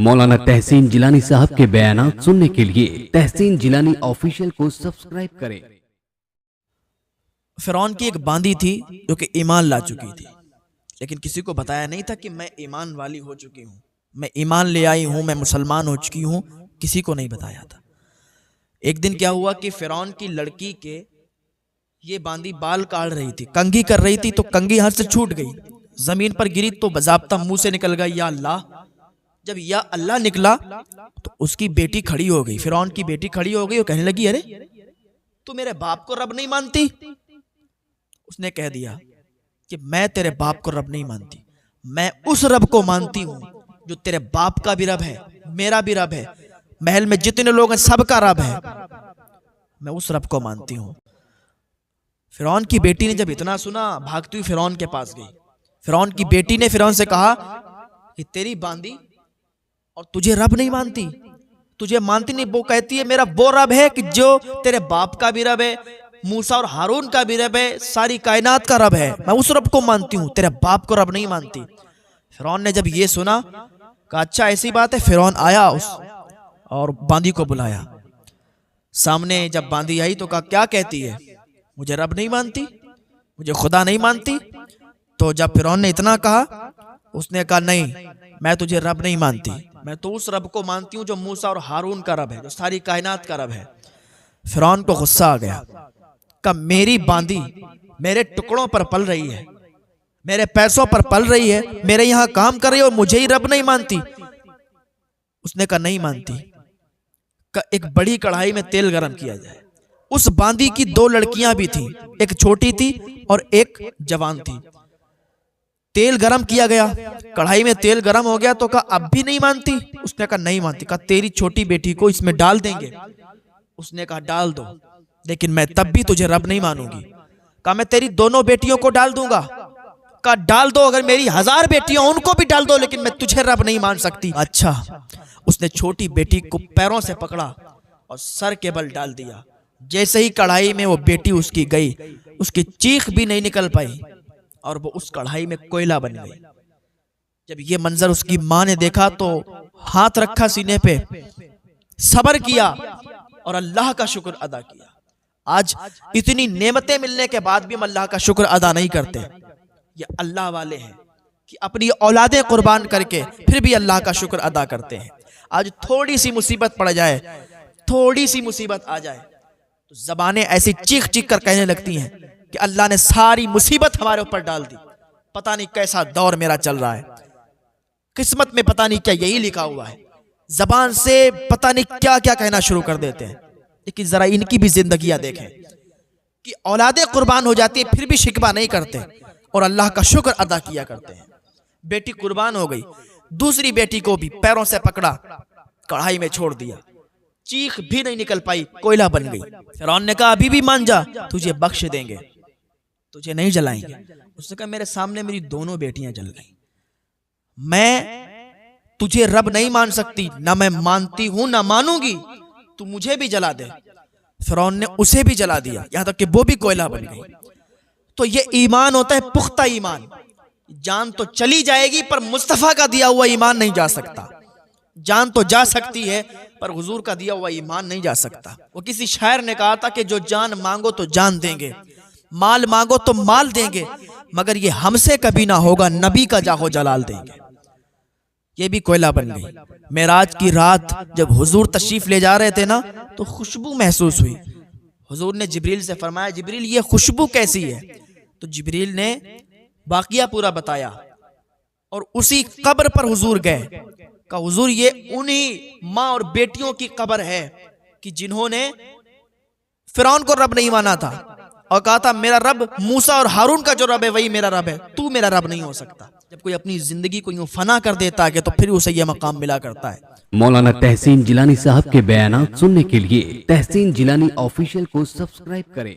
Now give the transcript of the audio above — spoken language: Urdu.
مولانا تحسین جیلانی صاحب کے بیانات سننے کے لیے تحسین جیلانی آفیشیل کو سبسکرائب کریں۔ فرعون کی ایک باندی تھی جو کہ ایمان لا چکی تھی، لیکن کسی کو بتایا نہیں تھا کہ میں ایمان والی ہو چکی ہوں، میں ایمان لے آئی ہوں، میں مسلمان ہو چکی ہوں، کسی کو نہیں بتایا تھا۔ ایک دن کیا ہوا کہ فرعون کی لڑکی کے یہ باندی بال کاٹ رہی تھی، کنگھی کر رہی تھی، تو کنگھی ہاتھ سے چھوٹ گئی، زمین پر گری تو باضابطہ منہ سے نکل گئی یا اللہ۔ جب یا اللہ نکلا تو اس کی بیٹی کھڑی ہو گئی، فرعون کی بیٹی کھڑی ہو گئی اور کہنے لگی ارے تو میرے باپ کو رب نہیں مانتی؟ اس نے کہہ دیا کہ میں تیرے باپ کو رب نہیں مانتی، میں اس رب کو مانتی ہوں جو تیرے باپ کا بھی رب ہے، میرا بھی رب ہے، محل میں جتنے لوگ ہیں سب کا رب ہے، میں اس رب کو مانتی ہوں۔ فرعون کی بیٹی نے جب اتنا سنا بھاگتی ہوئی فرعون کے پاس گئی۔ فرعون کی بیٹی نے فرعون سے کہا کہ تیری باندی اور تجھے رب نہیں مانتی، تجھے مانتی نہیں، وہ کہتی ہے میرا وہ رب ہے کہ جو تیرے باپ کا بھی رب ہے، موسیٰ اور ہارون کا بھی رب ہے، ساری کائنات کا رب ہے، میں اس رب کو مانتی ہوں، تیرے باپ کو رب نہیں مانتی۔ فرعون نے جب یہ سنا کہا اچھا ایسی بات ہے۔ فرعون آیا اور باندی کو بلایا، سامنے جب باندی آئی تو کہا کیا کہتی ہے؟ مجھے رب نہیں مانتی، مجھے خدا نہیں مانتی؟ تو جب فرعون نے اتنا کہا اس نے کہا نہیں، میں تجھے رب نہیں مانتی، میں تو اس رب کو مانتی ہوں جو موسیٰ اور ہارون کا رب ہے، جو ساری کائنات کا رب ہے۔ فرعون کو غصہ آ گیا، کہ میری باندی میرے ٹکڑوں پر پل رہی ہے، میرے پیسوں پر پل رہی ہے، میرے یہاں کام کر رہی ہے اور مجھے ہی رب نہیں مانتی۔ اس نے کہا نہیں مانتی، کہ ایک بڑی کڑھائی میں تیل گرم کیا جائے۔ اس باندی کی دو لڑکیاں بھی تھیں، ایک چھوٹی تھی اور ایک جوان تھی۔ تیل گرم کیا گیا، کڑھائی میں تیل گرم ہو گیا تو کہا اب بھی نہیں مانتی؟ اس نے کہا نہیں مانتی۔ کہا تیری چھوٹی بیٹی کو اس میں ڈال دیں گے؟ اس نے کہا ڈال دو، لیکن میں تب بھی تجھے رب نہیں مانوں گی۔ کہا میں تیری دونوں بیٹیوں کو ڈال دوں گا۔ کہا ڈال دو، اگر میری 1000 بیٹیاں ان کو بھی ڈال دو، لیکن میں تجھے رب نہیں مان سکتی۔ اچھا، اس نے چھوٹی بیٹی کو پیروں سے پکڑا اور سر کے بل ڈال دیا۔ جیسے ہی کڑھائی میں وہ بیٹی اس کی گئی، اس کی چیخ بھی نہیں نکل پائی اور وہ اس کڑھائی میں کوئلہ بن گئی۔ جب یہ منظر اس کی ماں نے دیکھا تو ہاتھ رکھا سینے پہ، صبر کیا اور اللہ کا شکر ادا کیا۔ آج اتنی نعمتیں ملنے کے بعد بھی ہم اللہ کا شکر ادا نہیں کرتے۔ یہ اللہ والے ہیں کہ اپنی اولادیں قربان کر کے پھر بھی اللہ کا شکر ادا کرتے ہیں۔ آج تھوڑی سی مصیبت پڑ جائے، تھوڑی سی مصیبت آ جائے تو زبانیں ایسی چیخ چیخ کر کہنے لگتی ہیں کہ اللہ نے ساری مصیبت ہمارے اوپر ڈال دی، پتہ نہیں کیسا دور میرا چل رہا ہے، قسمت میں پتہ نہیں کیا یہی لکھا ہوا ہے، زبان سے پتہ نہیں کیا کیا کہنا شروع کر دیتے ہیں۔ لیکن ذرا ان کی بھی زندگیاں دیکھیں کہ اولادیں قربان ہو جاتی ہیں پھر بھی شکوہ نہیں کرتے اور اللہ کا شکر ادا کیا کرتے ہیں۔ بیٹی قربان ہو گئی، دوسری بیٹی کو بھی پیروں سے پکڑا، کڑھائی میں چھوڑ دیا، چیخ بھی نہیں نکل پائی، کوئلہ بن گئی۔ فرعون نے کہا ابھی بھی مان جا، تجھے بخش دیں گے، تجھے نہیں جلائیں گے۔ اس نے کہا میرے سامنے میری دونوں بیٹیاں جل گئیں، میں تجھے رب نہیں مان سکتی، نہ میں مانتی ہوں نہ مانوں گی، تو مجھے بھی جلا دے۔ فرعون نے اسے بھی جلا دیا، یہاں تک کہ وہ بھی کوئلہ بن گئی۔ تو یہ ایمان ہوتا ہے پختہ ایمان، جان تو چلی جائے گی پر مصطفیٰ کا دیا ہوا ایمان نہیں جا سکتا۔ جان تو جا سکتی ہے پر حضور کا دیا ہوا ایمان نہیں جا سکتا۔ وہ کسی شاعر نے کہا تھا کہ جو جان مانگو تو جان دیں گے، مال مانگو تو مال دیں گے، مگر یہ ہم سے کبھی نہ ہوگا، نبی کا جاہو جلال دیں گے۔ یہ بھی کوئلہ بن گئی۔ معراج کی رات جب حضور تشریف لے جا رہے تھے نا تو خوشبو محسوس ہوئی۔ حضور نے جبریل سے فرمایا جبریل یہ خوشبو کیسی ہے؟ تو جبریل نے واقعہ پورا بتایا اور اسی قبر پر حضور گئے، کہ حضور یہ انہی ماں اور بیٹیوں کی قبر ہے کہ جنہوں نے فرعون کو رب نہیں مانا تھا اور کہا تھا میرا رب موسیٰ اور ہارون کا جو رب ہے وہی میرا رب ہے، تو میرا رب نہیں ہو سکتا۔ جب کوئی اپنی زندگی کو یوں فنا کر دیتا ہے تو پھر اسے یہ مقام ملا کرتا ہے۔ مولانا تحسین جیلانی صاحب کے بیانات سننے کے لیے تحسین جیلانی آفیشیل کو سبسکرائب کریں۔